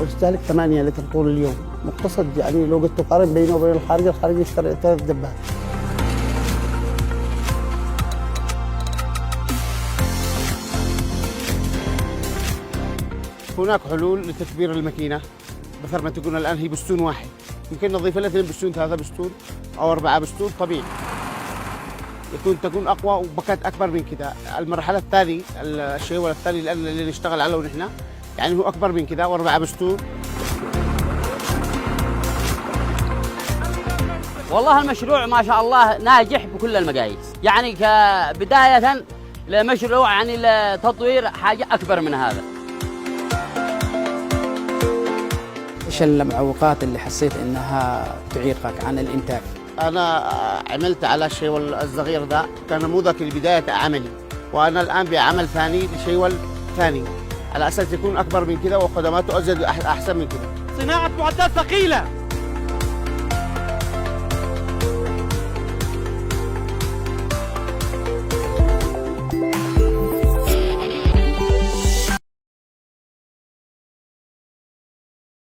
يستهلك 8 لتر طول اليوم، مقتصد يعني لو قلت تقارن بينه وبين الخارج يشتري 3 دبات. هناك حلول لتكبير الماكينة مثل ما تقولنا الآن هي بستون واحد، يمكن نضيف لها 2 بستون 3 بستون أو 4 بستون طبيعي، تكون أقوى وبكات أكبر من كذا. المرحلة الثانية الشيء الثاني اللي نشتغل عليه نحن يعني هو أكبر من كذا و4 بستون. والله المشروع ما شاء الله ناجح بكل المقاييس، يعني كبداية لمشروع يعني لتطوير حاجة أكبر من هذا. ايش المعوقات اللي حسيت انها تعيقك عن الانتاج؟ أنا عملت على الشيء الصغير ده كنموذج لبداية عملي، وأنا الآن بعمل ثاني لشيء ثاني على أساس يكون أكبر من كذا وخدماته أزيد أحسن من كذا. صناعة معدات ثقيلة